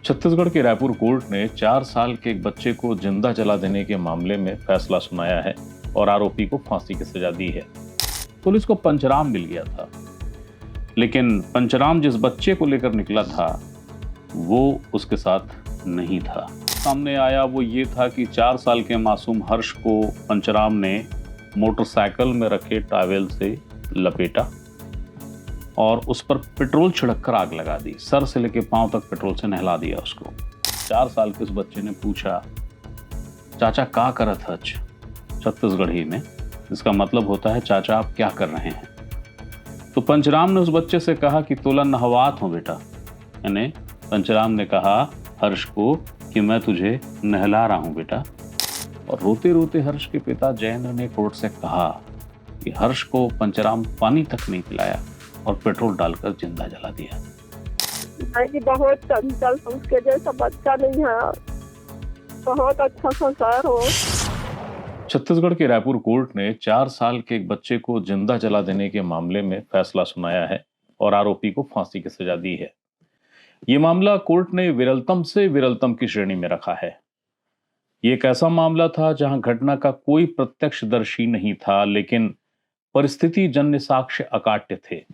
छत्तीसगढ़ के रायपुर कोर्ट ने 4 साल के एक बच्चे को जिंदा जला देने के मामले में फैसला सुनाया है और आरोपी को फांसी की सजा दी है। पुलिस को पंचनाम मिल गया था, लेकिन पंचनाम जिस बच्चे को लेकर निकला था वो उसके साथ नहीं था। सामने आया वो ये था कि 4 साल के मासूम हर्ष को पंचनाम ने मोटरसाइकिल में रखे टॉवेल से लपेटा और उस पर पेट्रोल छिड़ककर आग लगा दी। सर से लेकर पांव तक पेट्रोल से नहला दिया उसको। 4 साल के उस बच्चे ने पूछा, चाचा का करत हच? छत्तीसगढ़ी में इसका मतलब होता है चाचा आप क्या कर रहे हैं। तो पंचराम ने उस बच्चे से कहा कि तोला नहवात हूं बेटा। यानी पंचराम ने कहा हर्ष को कि मैं तुझे नहला रहा हूं बेटा। और रोते रोते हर्ष के पिता जयेंद्र ने कोर्ट से कहा कि हर्ष को पंचराम पानी तक नहीं पिलाया और पेट्रोल डालकर जिंदा जला दिया। नहीं, बहुत चंचल, उसके जैसा बच्चा नहीं है। बहुत अच्छा संस्कार हो। छत्तीसगढ़ के रायपुर कोर्ट ने 4 साल के एक बच्चे को जिंदा जला देने के मामले में फैसला सुनाया है और आरोपी को फांसी की सजा दी है। ये मामला कोर्ट ने विरलतम से विरलतम की श्रेणी में रखा है। ये एक ऐसा मामला था जहां घटना का कोई प्रत्यक्षदर्शी नहीं था, लेकिन परिस्थिति जन्य साक्ष्य अकाट्य थे।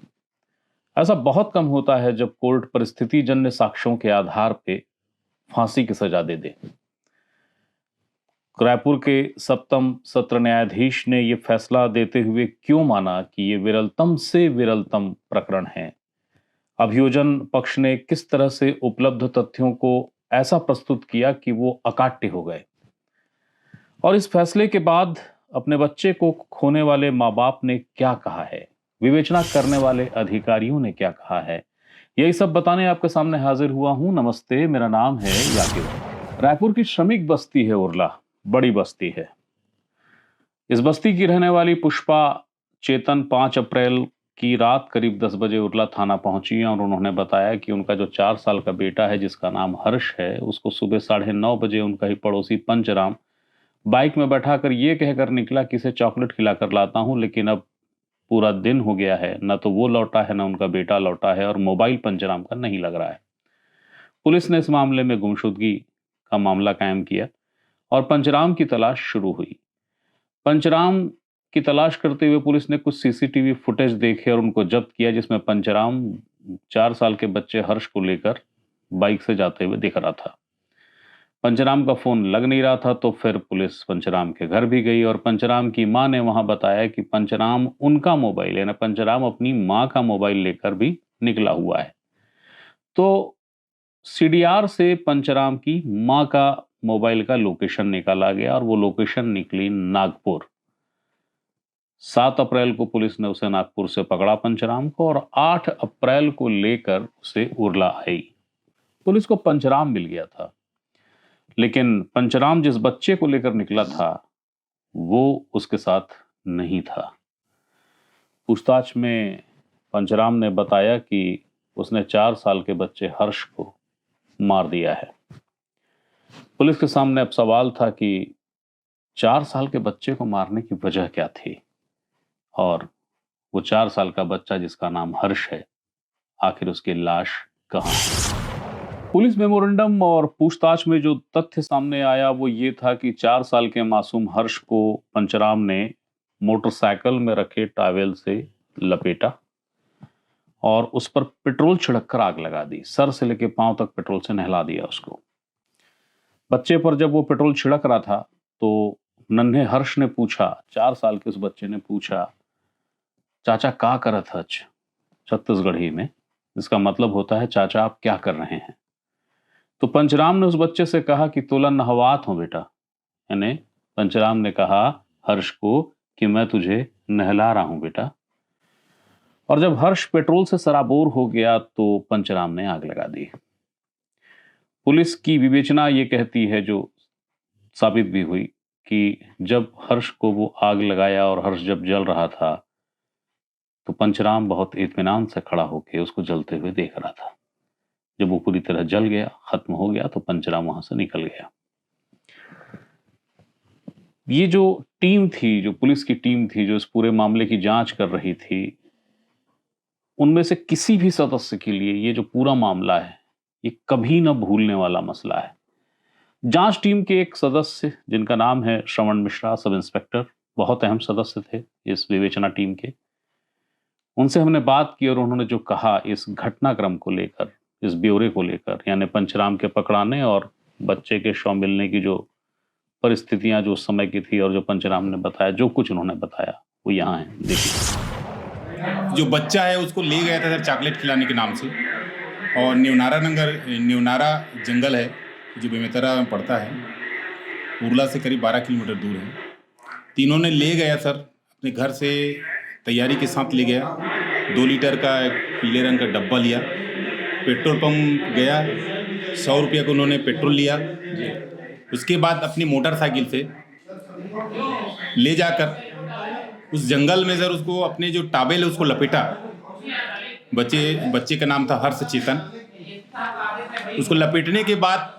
ऐसा बहुत कम होता है जब कोर्ट परिस्थिति जन्य साक्ष्यों के आधार पर फांसी की सजा दे दे। रायपुर के सप्तम सत्र न्यायाधीश ने यह फैसला देते हुए क्यों माना कि यह विरलतम से विरलतम प्रकरण है, अभियोजन पक्ष ने किस तरह से उपलब्ध तथ्यों को ऐसा प्रस्तुत किया कि वो अकाट्य हो गए, और इस फैसले के बाद अपने बच्चे को खोने वाले माँ बाप ने क्या कहा है, विवेचना करने वाले अधिकारियों ने क्या कहा है, यही सब बताने आपके सामने हाजिर हुआ हूं। नमस्ते, मेरा नाम है याकिब। रायपुर की श्रमिक बस्ती है उरला, बड़ी बस्ती है। इस बस्ती की रहने वाली पुष्पा चेतन 5 अप्रैल की रात करीब 10 बजे उरला थाना पहुंची और उन्होंने बताया कि उनका जो 4 साल का बेटा है जिसका नाम हर्ष है, उसको सुबह 9:30 बजे उनका ही पड़ोसी पंचराम बाइक में बैठाकर ये कहकर निकला कि इसे चॉकलेट खिलाकर लाता हूं, लेकिन अब पूरा दिन हो गया है, न तो वो लौटा है न उनका बेटा लौटा है और मोबाइल पंचराम का नहीं लग रहा है। पुलिस ने इस मामले में गुमशुदगी का मामला कायम किया और पंचराम की तलाश शुरू हुई। पंचराम की तलाश करते हुए पुलिस ने कुछ सीसीटीवी फुटेज देखे और उनको जब्त किया, जिसमें पंचराम 4 साल के बच्चे हर्ष को लेकर बाइक से जाते हुए दिख रहा था। पंचराम का फोन लग नहीं रहा था, तो फिर पुलिस पंचराम के घर भी गई और पंचराम की मां ने वहां बताया कि पंचराम उनका मोबाइल, यानी पंचराम अपनी मां का मोबाइल लेकर भी निकला हुआ है। तो सीडीआर से पंचराम की मां का मोबाइल का लोकेशन निकाला गया और वो लोकेशन निकली नागपुर। 7 अप्रैल को पुलिस ने उसे नागपुर से पकड़ा पंचराम को, और 8 अप्रैल को लेकर उसे उरला आई। पुलिस को पंचराम मिल गया था, लेकिन पंचराम जिस बच्चे को लेकर निकला था वो उसके साथ नहीं था। पूछताछ में पंचराम ने बताया कि उसने 4 साल के बच्चे हर्ष को मार दिया है। पुलिस के सामने अब सवाल था कि 4 साल के बच्चे को मारने की वजह क्या थी, और वो 4 साल का बच्चा जिसका नाम हर्ष है, आखिर उसकी लाश कहां है। पुलिस मेमोरेंडम और पूछताछ में जो तथ्य सामने आया वो ये था कि 4 साल के मासूम हर्ष को पंचराम ने मोटरसाइकिल में रखे टॉवेल से लपेटा और उस पर पेट्रोल छिड़ककर आग लगा दी। सर से लेकर पांव तक पेट्रोल से नहला दिया उसको। बच्चे पर जब वो पेट्रोल छिड़क रहा था तो नन्हे हर्ष ने पूछा, 4 साल के उस बच्चे ने पूछा, चाचा का करत हच? छत्तीसगढ़ी में इसका मतलब होता है चाचा आप क्या कर रहे हैं। तो पंचराम ने उस बच्चे से कहा कि तोला नहवात हूं बेटा। यानी पंचराम ने कहा हर्ष को कि मैं तुझे नहला रहा हूं बेटा। और जब हर्ष पेट्रोल से सराबोर हो गया तो पंचराम ने आग लगा दी। पुलिस की विवेचना ये कहती है, जो साबित भी हुई, कि जब हर्ष को वो आग लगाया और हर्ष जब जल रहा था तो पंचराम बहुत इत्मीनान से खड़ा होकर उसको जलते हुए देख रहा था। जब वो पूरी तरह जल गया, खत्म हो गया, तो पंचराम वहां से निकल गया। ये जो टीम थी, जो पुलिस की टीम थी, जो इस पूरे मामले की जांच कर रही थी, उनमें से किसी भी सदस्य के लिए ये जो पूरा मामला है ये कभी न भूलने वाला मसला है। जांच टीम के एक सदस्य जिनका नाम है श्रवण मिश्रा, सब इंस्पेक्टर, बहुत अहम सदस्य थे इस विवेचना टीम के। उनसे हमने बात की और उन्होंने जो कहा इस घटनाक्रम को लेकर, इस ब्यौरे को लेकर, यानी पंचराम के पकड़ाने और बच्चे के शव मिलने की जो परिस्थितियां जो उस समय की थी और जो पंचराम ने बताया, जो कुछ उन्होंने बताया वो यहाँ है, देखिए। जो बच्चा है उसको ले गया था सर चॉकलेट खिलाने के नाम से, और न्यूनारा जंगल है जो बेमेतरा में पड़ता है, उरला से करीब 12 किलोमीटर दूर है। तीनों ने ले गया सर, अपने घर से तैयारी के साथ ले गया। 2 लीटर का पीले रंग का डब्बा लिया, पेट्रोल पंप गया, 100 रुपये का उन्होंने पेट्रोल लिया। उसके बाद अपनी मोटरसाइकिल से ले जाकर उस जंगल में सर उसको अपने जो टावेल है उसको लपेटा। बच्चे का नाम था हर्ष चेतन। उसको लपेटने के बाद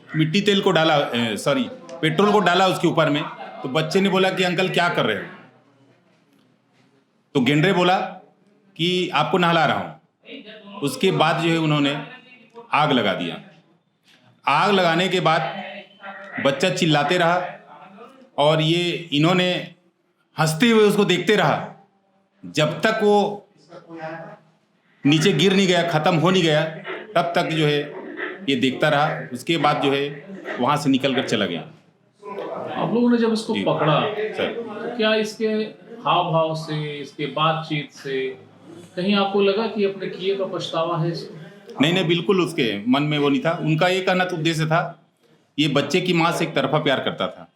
मिट्टी तेल को डाला, पेट्रोल को डाला उसके ऊपर में। तो बच्चे ने बोला कि अंकल क्या कर रहे हो? तो गेंडरे बोला कि आपको नहला रहा हूँ। उसके बाद जो है उन्होंने आग लगा दिया। आग लगाने के बाद बच्चा चिल्लाते रहा और ये इन्होंने हंसते हुए उसको देखते रहा जब तक वो नीचे गिर नहीं गया, ख़त्म हो नहीं गया, तब तक जो है ये देखता रहा। उसके बाद जो है वहाँ से निकल कर चला गया। आप लोगों ने जब इसको पकड़ा सर, तो क्या इसके हाव भाव से, इसके बातचीत से कहीं आपको लगा कि अपने किए का पछतावा है इसको? नहीं, बिल्कुल उसके मन में वो नहीं था। उनका ये कहना तो उद्देश्य था, ये बच्चे की माँ से एक तरफा प्यार करता था।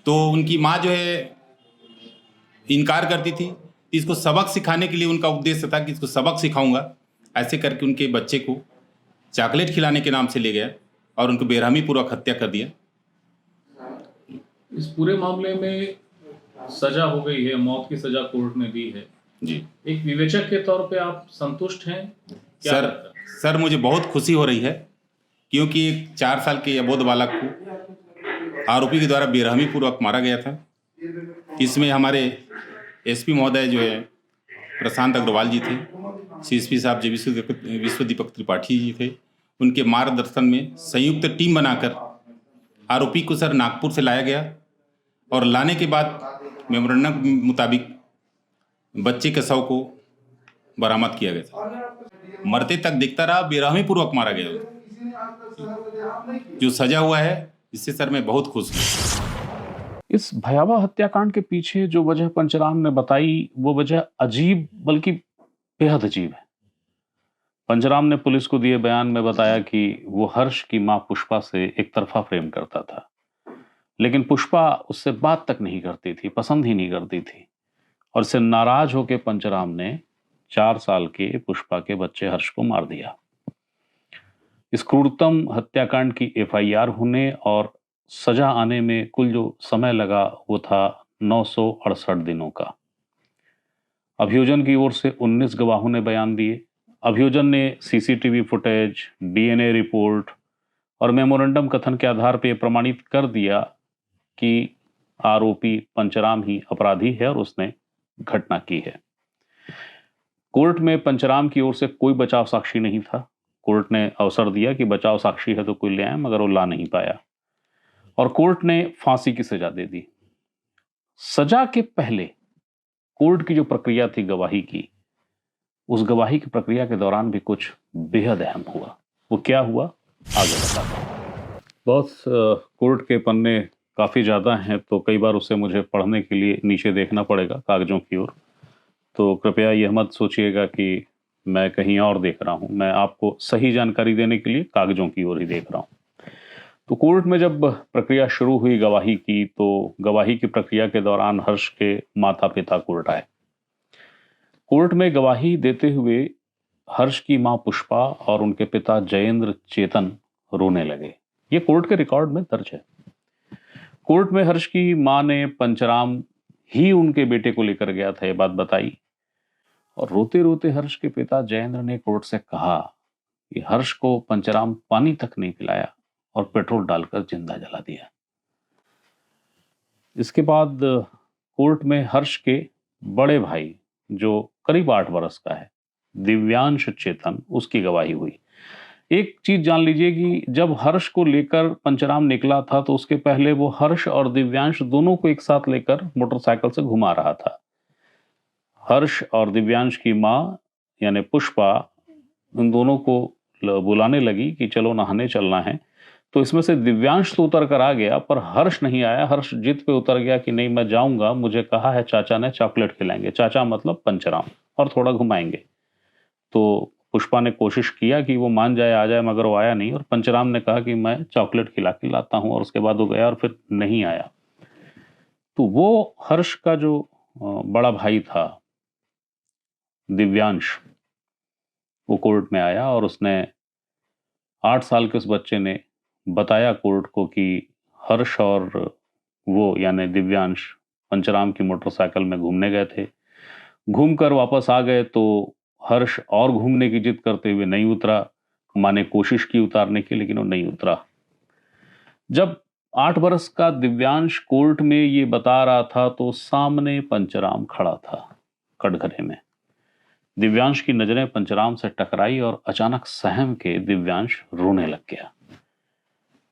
तो उनकी माँ जो है इनकार करती थी। इसको सबक सिखाने के लिए उनका उद्देश्य था कि इसको सबक सिखाऊंगा। ऐसे करके उनके बच्चे को चॉकलेट खिलाने के नाम से ले गया और उनको बेरहमी पूर्वक हत्या कर दिया। इस पूरे मामले में सजा हो गई है, मौत की सजा कोर्ट ने दी है जी। एक विवेचक के तौर पे आप संतुष्ट हैं? क्या सर मुझे बहुत खुशी हो रही है, क्योंकि एक 4 साल के अबोध बालक को आरोपी के द्वारा बेरहमी पूर्वक मारा गया था। इसमें हमारे एसपी महोदय जो है प्रशांत अग्रवाल जी थे, सीएसपी साहब जी विश्व दीपक त्रिपाठी जी थे। उनके मार्गदर्शन में संयुक्त टीम बनाकर आरोपी को सर नागपुर से लाया गया और लाने के बाद मेमोरेंडम के मुताबिक बच्चे के शव को बरामद किया गया था। मरते तक देखता रहा, बेरहमी पूर्वक मारा गया। जो सजा हुआ है इससे सर मैं बहुत खुश हूँ। इस भयावह हत्याकांड के पीछे जो वजह पंचराम ने बताई वो वजह अजीब बल्कि बेहद अजीब है। पंचराम ने पुलिस को दिए बयान में बताया कि वो हर्ष की मां पुष्पा से एक तरफा प्रेम करता था, लेकिन पुष्पा उससे बात तक नहीं करती थी, पसंद ही नहीं करती थी, और इससे नाराज होकर पंचराम ने 4 साल के पुष्पा के बच्चे हर्ष को मार दिया। इस क्रूरतम हत्याकांड की एफआईआर होने और सजा आने में कुल जो समय लगा वो था 968 दिनों का। अभियोजन की ओर से 19 गवाहों ने बयान दिए। अभियोजन ने सीसीटीवी फुटेज, डीएनए रिपोर्ट और मेमोरेंडम कथन के आधार पर प्रमाणित कर दिया कि आरोपी पंचराम ही अपराधी है और उसने घटना की है। कोर्ट में पंचराम की ओर से कोई बचाव साक्षी नहीं था। कोर्ट ने अवसर दिया कि बचाव साक्षी है तो कोई ले आए, मगर वो ला नहीं पाया और कोर्ट ने फांसी की सजा दे दी। सजा के पहले कोर्ट की जो प्रक्रिया थी गवाही की, उस गवाही की प्रक्रिया के दौरान भी कुछ बेहद अहम हुआ। वो क्या हुआ आगे बताता हूं। बहुत कोर्ट के पन्ने काफ़ी ज़्यादा हैं तो कई बार उसे मुझे पढ़ने के लिए नीचे देखना पड़ेगा कागज़ों की ओर, तो कृपया यह मत सोचिएगा कि मैं कहीं और देख रहा हूं। मैं आपको सही जानकारी देने के लिए कागज़ों की ओर ही देख रहा हूं। तो कोर्ट में जब प्रक्रिया शुरू हुई गवाही की, तो गवाही की प्रक्रिया के दौरान हर्ष के माता पिता कोर्ट आए। कोर्ट में गवाही देते हुए हर्ष की मां पुष्पा और उनके पिता जयेंद्र चेतन रोने लगे। ये कोर्ट के रिकॉर्ड में दर्ज है। कोर्ट में हर्ष की मां ने पंचराम ही उनके बेटे को लेकर गया था ये बात बताई, और रोते रोते हर्ष के पिता जयेंद्र ने कोर्ट से कहा कि हर्ष को पंचराम पानी तक नहीं पिलाया और पेट्रोल डालकर जिंदा जला दिया। इसके बाद कोर्ट में हर्ष के बड़े भाई जो करीब 8 वर्ष का है, दिव्यांश चेतन, उसकी गवाही हुई। एक चीज जान लीजिए कि जब हर्ष को लेकर पंचराम निकला था तो उसके पहले वो हर्ष और दिव्यांश दोनों को एक साथ लेकर मोटरसाइकिल से घुमा रहा था। हर्ष और दिव्यांश की माँ यानी पुष्पा उन दोनों को बुलाने लगी कि चलो नहाने चलना है। तो इसमें से दिव्यांश तो उतर कर आ गया पर हर्ष नहीं आया। हर्ष जिद पे उतर गया कि नहीं मैं जाऊंगा, मुझे कहा है चाचा ने चॉकलेट खिलाएंगे। चाचा मतलब पंचराम, और थोड़ा घुमाएंगे। तो पुष्पा ने कोशिश किया कि वो मान जाए आ जाए, मगर वो आया नहीं और पंचराम ने कहा कि मैं चॉकलेट खिला के लाता हूं, और उसके बाद वो गया और फिर नहीं आया। तो वो हर्ष का जो बड़ा भाई था दिव्यांश, वो कोर्ट में आया और उसने 8 साल के उस बच्चे ने बताया कोर्ट को कि हर्ष और वो यानी दिव्यांश पंचराम की मोटरसाइकिल में घूमने गए थे। घूमकर वापस आ गए तो हर्ष और घूमने की जिद करते हुए नहीं उतरा। माँ ने कोशिश की उतारने की, लेकिन वो नहीं उतरा। जब 8 बरस का दिव्यांश कोर्ट में ये बता रहा था तो सामने पंचराम खड़ा था कटघरे में। दिव्यांश की नजरें पंचराम से टकराई और अचानक सहम के दिव्यांश रोने लग गया।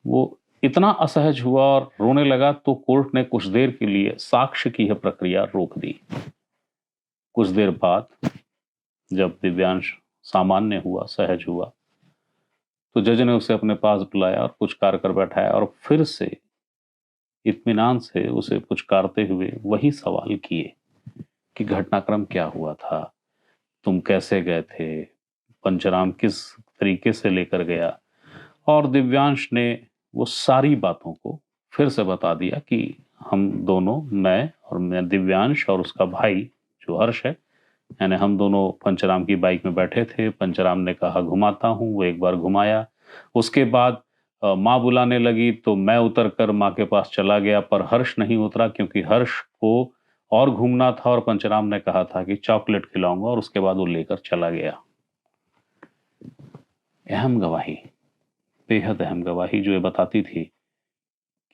वो इतना असहज हुआ और रोने लगा तो कोर्ट ने कुछ देर के लिए साक्ष्य की यह प्रक्रिया रोक दी। कुछ देर बाद जब दिव्यांश सामान्य हुआ, सहज हुआ, तो जज ने उसे अपने पास बुलाया और पुचकार कर बैठाया और फिर से इत्मीनान से उसे पुचकारते हुए वही सवाल किए कि घटनाक्रम क्या हुआ था, तुम कैसे गए थे, पंचराम किस तरीके से लेकर गया। और दिव्यांश ने वो सारी बातों को फिर से बता दिया कि हम दोनों, मैं दिव्यांश और उसका भाई जो हर्ष है, यानी हम दोनों पंचराम की बाइक में बैठे थे। पंचराम ने कहा घुमाता हूँ, वो एक बार घुमाया। उसके बाद माँ बुलाने लगी तो मैं उतर कर माँ के पास चला गया, पर हर्ष नहीं उतरा क्योंकि हर्ष को और घूमना था और पंचराम ने कहा था कि चॉकलेट खिलाऊंगा, और उसके बाद वो लेकर चला गया। अहम गवाही, बेहद अहम गवाही, जो ये बताती थी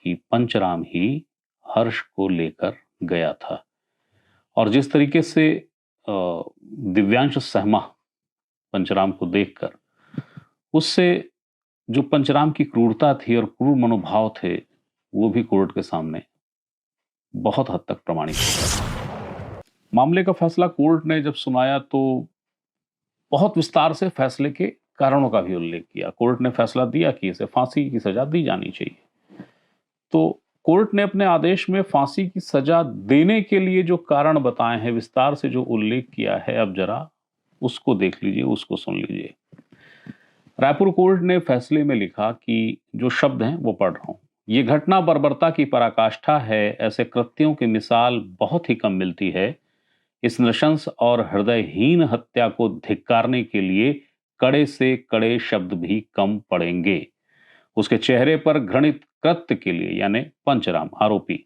कि पंचराम ही हर्ष को लेकर गया था। और जिस तरीके से दिव्यांश सहमा पंचराम को देखकर, उससे जो पंचराम की क्रूरता थी और क्रूर मनोभाव थे, वो भी कोर्ट के सामने बहुत हद तक प्रमाणित हो गया। मामले का फैसला कोर्ट ने जब सुनाया तो बहुत विस्तार से फैसले के कारणों का भी उल्लेख किया। कोर्ट ने फैसला दिया कि इसे फांसी की सजा दी जानी चाहिए। तो कोर्ट ने अपने आदेश में फांसी की सजा देने के लिए जो कारण बताए हैं, विस्तार से जो उल्लेख किया है, अब जरा उसको देख लीजिए, उसको सुन लीजिए। रायपुर कोर्ट ने फैसले में लिखा कि जो शब्द हैं वो पढ़ रहा हूं। ये घटना बर्बरता की पराकाष्ठा है। ऐसे कृत्यों की मिसाल बहुत ही कम मिलती है। इस नृशंस और हृदयहीन हत्या को धिक्कारने के लिए कड़े से कड़े शब्द भी कम पड़ेंगे। उसके चेहरे पर घृणित कृत्य के लिए, यानी पंचराम आरोपी,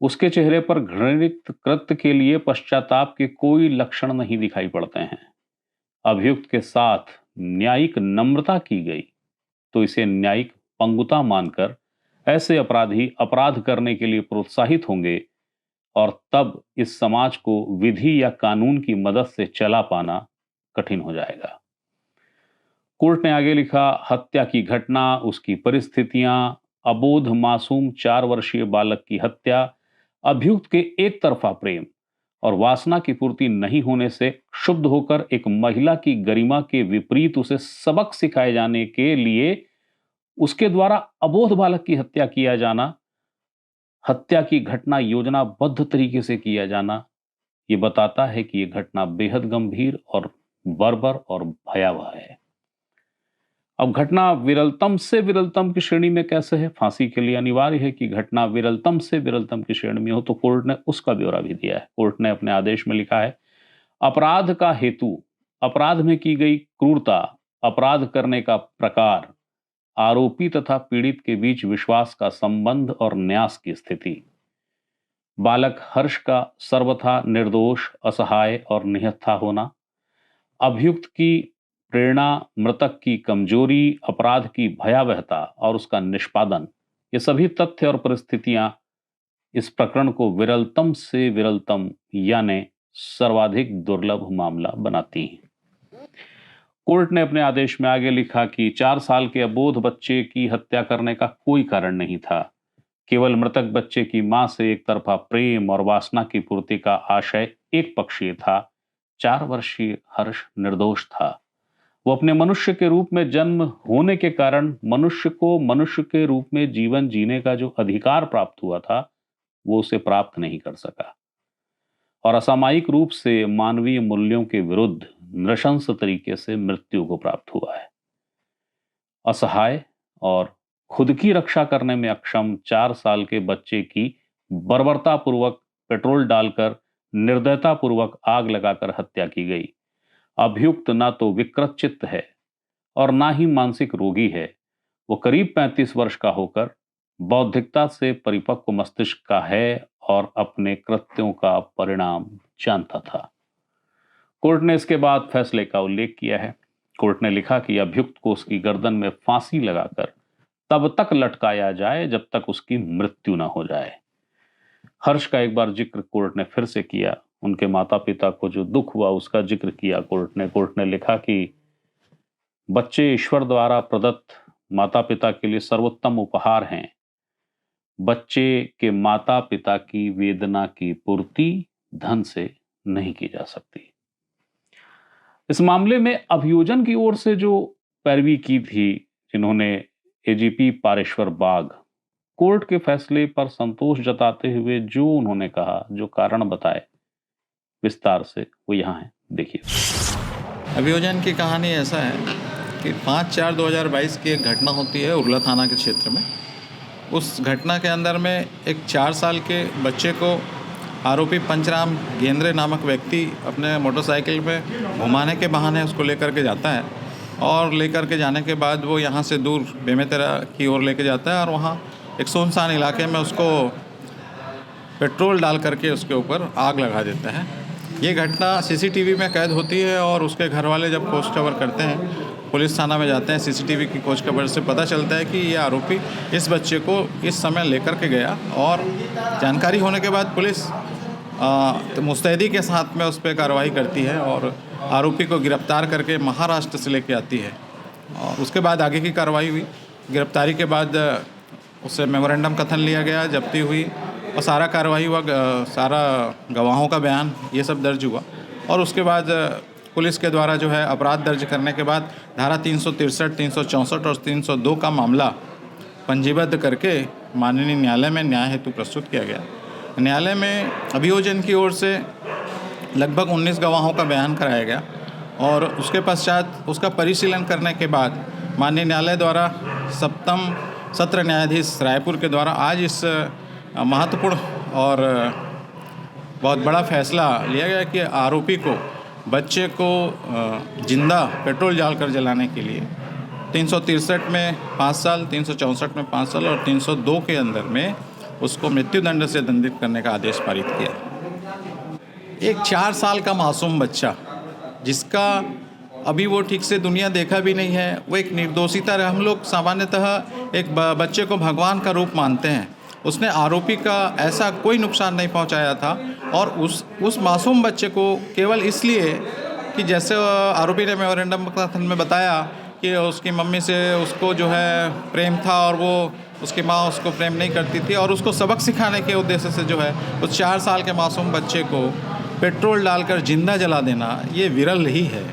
उसके चेहरे पर घृणित कृत्य के लिए पश्चाताप के कोई लक्षण नहीं दिखाई पड़ते हैं। अभियुक्त के साथ न्यायिक नम्रता की गई तो इसे न्यायिक पंगुता मानकर ऐसे अपराधी अपराध करने के लिए प्रोत्साहित होंगे, और तब इस समाज को विधि या कानून की मदद से चला पाना कठिन हो जाएगा। कोर्ट ने आगे लिखा, हत्या की घटना, उसकी परिस्थितियां, अबोध मासूम 4 वर्षीय बालक की हत्या, अभियुक्त के एक तरफा प्रेम और वासना की पूर्ति नहीं होने से क्षुब्ध होकर एक महिला की गरिमा के विपरीत उसे सबक सिखाए जाने के लिए उसके द्वारा अबोध बालक की हत्या किया जाना, हत्या की घटना योजनाबद्ध तरीके से किया जाना, ये बताता है कि यह घटना बेहद गंभीर और बर्बर और भयावह है। अब घटना विरलतम से विरलतम की श्रेणी में कैसे है? फांसी के लिए अनिवार्य है कि घटना विरलतम से विरलतम की श्रेणी में हो, तो कोर्ट ने उसका ब्यौरा भी दिया है। कोर्ट ने अपने आदेश में लिखा है, अपराध का हेतु, अपराध में की गई क्रूरता, अपराध करने का प्रकार, आरोपी तथा पीड़ित के बीच विश्वास का संबंध और न्यास की स्थिति, बालक हर्ष का सर्वथा निर्दोष, असहाय और निहत्था होना, अभियुक्त की प्रेरणा, मृतक की कमजोरी, अपराध की भयावहता और उसका निष्पादन, ये सभी तथ्य और परिस्थितियां इस प्रकरण को विरलतम से विरलतम यानी सर्वाधिक दुर्लभ मामला बनाती हैं। कोर्ट ने अपने आदेश में आगे लिखा कि 4 साल के अबोध बच्चे की हत्या करने का कोई कारण नहीं था। केवल मृतक बच्चे की मां से एक तरफा प्रेम और वासना की पूर्ति का आशय एक पक्षीय था। 4 वर्षीय हर्ष निर्दोष था। वो अपने मनुष्य के रूप में जन्म होने के कारण मनुष्य को मनुष्य के रूप में जीवन जीने का जो अधिकार प्राप्त हुआ था, वो उसे प्राप्त नहीं कर सका और असामयिक रूप से मानवीय मूल्यों के विरुद्ध नृशंस तरीके से मृत्यु को प्राप्त हुआ है। असहाय और खुद की रक्षा करने में अक्षम 4 साल के बच्चे की बर्बरतापूर्वक पेट्रोल डालकर निर्दयतापूर्वक आग लगाकर हत्या की गई। अभियुक्त ना तो विकृत चित्त है और ना ही मानसिक रोगी है। वो करीब 35 वर्ष का होकर बौद्धिकता से परिपक्व मस्तिष्क का है और अपने कृत्यों का परिणाम जानता था। कोर्ट ने इसके बाद फैसले का उल्लेख किया है। कोर्ट ने लिखा कि अभियुक्त को उसकी गर्दन में फांसी लगाकर तब तक लटकाया जाए जब तक उसकी मृत्यु न हो जाए। हर्ष का एक बार जिक्र कोर्ट ने फिर से किया। उनके माता पिता को जो दुख हुआ उसका जिक्र किया कोर्ट ने लिखा कि बच्चे ईश्वर द्वारा प्रदत्त माता पिता के लिए सर्वोत्तम उपहार हैं। बच्चे के माता पिता की वेदना की पूर्ति धन से नहीं की जा सकती। इस मामले में अभियोजन की ओर से जो पैरवी की थी, जिन्होंने एजीपी पारेश्वर बाग, कोर्ट के फैसले पर संतोष जताते हुए जो उन्होंने कहा, जो कारण बताए विस्तार से, वो यहाँ है, देखिए। अभियोजन की कहानी ऐसा है कि 5/4/2022 की एक घटना होती है उरला थाना के क्षेत्र में। उस घटना के अंदर में एक 4 साल के बच्चे को आरोपी पंचराम गेंद्रे नामक व्यक्ति अपने मोटरसाइकिल पे घुमाने के बहाने उसको लेकर के जाता है और लेकर के जाने के बाद वो यहाँ से दूर बेमेतरा की ओर लेके जाता है और वहाँ एक सुनसान इलाके में उसको पेट्रोल डाल करके उसके ऊपर आग लगा देता है। ये घटना सीसीटीवी में कैद होती है और उसके घर वाले जब खोज खबर करते हैं, पुलिस थाना में जाते हैं, सीसीटीवी की खोज खबर से पता चलता है कि ये आरोपी इस बच्चे को इस समय लेकर के गया और जानकारी होने के बाद पुलिस तो मुस्तैदी के साथ में उस पर कार्रवाई करती है और आरोपी को गिरफ्तार करके महाराष्ट्र से लेके आती है। और उसके बाद आगे की कार्रवाई हुई। गिरफ्तारी के बाद उससे मेमोरेंडम कथन लिया गया, जब्ती हुई और सारा कार्रवाई हुआ, सारा गवाहों का बयान ये सब दर्ज हुआ। और उसके बाद पुलिस के द्वारा जो है अपराध दर्ज करने के बाद धारा 363, 364 और 302 का मामला पंजीबद्ध करके माननीय न्यायालय में न्याय हेतु प्रस्तुत किया गया। न्यायालय में अभियोजन की ओर से लगभग 19 गवाहों का बयान कराया गया और उसके पश्चात उसका परिशीलन करने के बाद माननीय न्यायालय द्वारा सप्तम सत्र न्यायाधीश रायपुर के द्वारा आज इस महत्वपूर्ण और बहुत बड़ा फैसला लिया गया कि आरोपी को, बच्चे को जिंदा पेट्रोल डालकर जलाने के लिए 363 में 5 साल, 364 में 5 साल और 302 के अंदर में उसको मृत्युदंड से दंडित करने का आदेश पारित किया। एक 4 साल का मासूम बच्चा जिसका अभी वो ठीक से दुनिया देखा भी नहीं है, वो एक निर्दोषिता, हम लोग सामान्यतः एक बच्चे को भगवान का रूप मानते हैं। उसने आरोपी का ऐसा कोई नुकसान नहीं पहुंचाया था और उस मासूम बच्चे को केवल इसलिए कि जैसे आरोपी ने मेमोरेंडम कथन में बताया कि उसकी मम्मी से उसको जो है प्रेम था और वो उसकी माँ उसको प्रेम नहीं करती थी और उसको सबक सिखाने के उद्देश्य से जो है उस 4 साल के मासूम बच्चे को पेट्रोल डालकर जिंदा जला देना ये विरल ही है।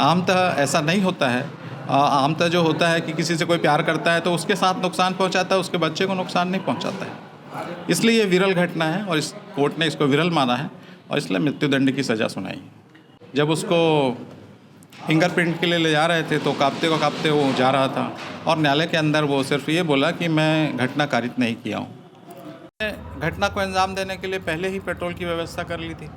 आमतः ऐसा नहीं होता है। आमतः जो होता है कि किसी से कोई प्यार करता है तो उसके साथ नुकसान पहुंचाता है, उसके बच्चे को नुकसान नहीं पहुंचाता है। इसलिए ये विरल घटना है और इस कोर्ट ने इसको विरल माना है और इसलिए मृत्युदंड की सज़ा सुनाई। जब उसको फिंगरप्रिंट के लिए ले जा रहे थे तो काँपते वो जा रहा था और न्यायालय के अंदर वो सिर्फ ये बोला कि मैं घटना कारित नहीं किया हूँ। घटना को अंजाम देने के लिए पहले ही पेट्रोल की व्यवस्था कर ली थी,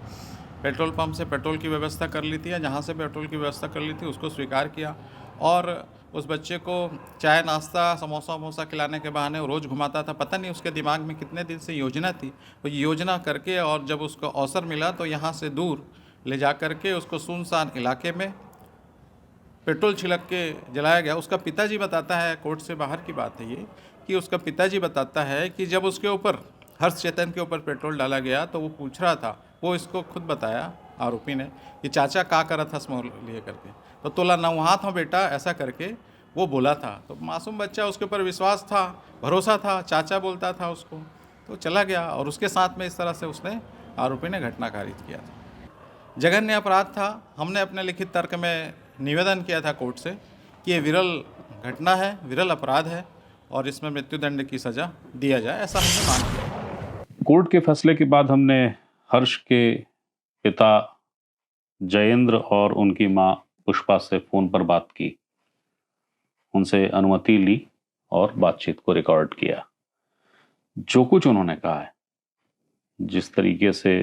पेट्रोल पंप से पेट्रोल की व्यवस्था कर ली थी या जहाँ से पेट्रोल की व्यवस्था कर ली थी उसको स्वीकार किया और उस बच्चे को चाय नाश्ता समोसा वमोसा खिलाने के बहाने वो रोज़ घुमाता था। पता नहीं उसके दिमाग में कितने दिन से योजना थी, वो योजना करके और जब उसको अवसर मिला तो यहाँ से दूर ले जा करके उसको सुनसान इलाके में पेट्रोल छिड़क के जलाया गया। उसका पिताजी बताता है, कोर्ट से बाहर की बात है ये, कि उसका पिताजी बताता है कि जब उसके ऊपर हर्ष चेतन के ऊपर पेट्रोल डाला गया तो वो पूछ रहा था, वो इसको खुद बताया आरोपी ने कि चाचा का करा था स्मोल लिए करके। तो तोला नौ हाथ हो बेटा, ऐसा करके वो बोला था। तो मासूम बच्चा, उसके ऊपर विश्वास था, भरोसा था, चाचा बोलता था उसको, तो चला गया और उसके साथ में इस तरह से उसने आरोपी ने घटना कारित किया था। जघन्य अपराध था। हमने अपने लिखित तर्क में निवेदन किया था कोर्ट से कि ये विरल घटना है, विरल अपराध है और इसमें मृत्युदंड की सज़ा दिया जाए, ऐसा हमने मांग किया। कोर्ट के फैसले के बाद हमने हर्ष के पिता जयेंद्र और उनकी मां पुष्पा से फोन पर बात की, उनसे अनुमति ली और बातचीत को रिकॉर्ड किया। जो कुछ उन्होंने कहा है, जिस तरीके से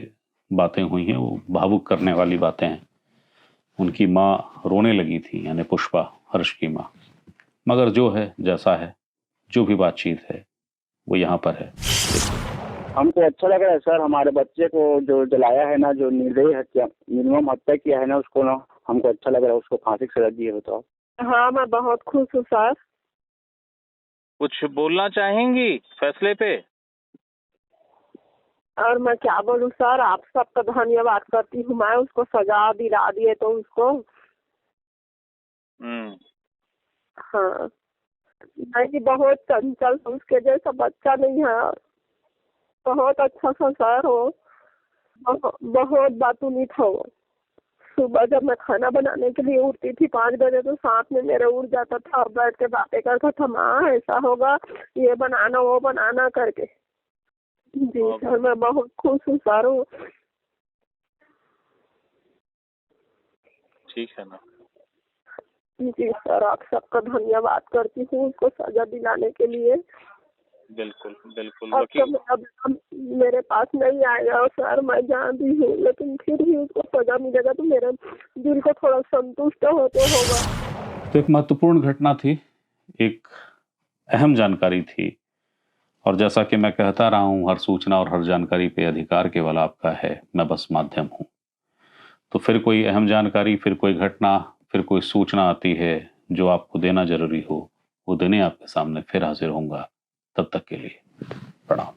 बातें हुई हैं, वो भावुक करने वाली बातें हैं। उनकी मां रोने लगी थी, यानी पुष्पा, हर्ष की मां। मगर जो है, जैसा है, जो भी बातचीत है, वो यहाँ पर है। हमको अच्छा लग रहा है सर, हमारे बच्चे को जो जलाया है ना, जो निर्दयी हत्या, निर्मम हत्या किया है ना, उसको ना हमको अच्छा लग रहा है, उसको फांसी की सजा दिए हो तो। हाँ, मैं बहुत खुश हूँ सर। कुछ बोलना चाहेंगी फैसले पे? और मैं क्या बोलूँ सर, आप सबका धन्यवाद करती हूँ मैं। उसको सजा दिला दिए तो उसको। हाँ, नहीं, बहुत चंचल, उसके जैसा बच्चा नहीं है। बहुत अच्छा सा सर हो, बहुत बातूनी था वो। सुबह जब मैं खाना बनाने के लिए उठती थी 5 बजे, तो साथ में मेरे उठ जाता था और बैठ के बातें करता था, माँ ऐसा होगा, ये बनाना वो बनाना करके। जी सर, मैं बहुत खुश हूँ सर। ठीक है ना? जी सर, आप सबका धन्यवाद करती हूँ उसको सजा दिलाने के लिए। बिल्कुल बिल्कुल। अब तो मेरे पास नहीं आएगा सर, मैं जानती हूँ, लेकिन फिर भी उसको सजा मिलेगा तो मेरे दिल को थोड़ा संतुष्ट होते होगा। तो एक महत्वपूर्ण घटना थी, एक अहम जानकारी थी, और जैसा कि मैं कहता रहा हूँ, हर सूचना और हर जानकारी पे अधिकार केवल आपका है, मैं बस माध्यम हूँ। तो फिर कोई अहम जानकारी, फिर कोई घटना, फिर कोई सूचना आती है जो आपको देना जरूरी हो, वो देने आपके सामने फिर हाजिर होऊंगा। तब तक के लिए प्रणाम।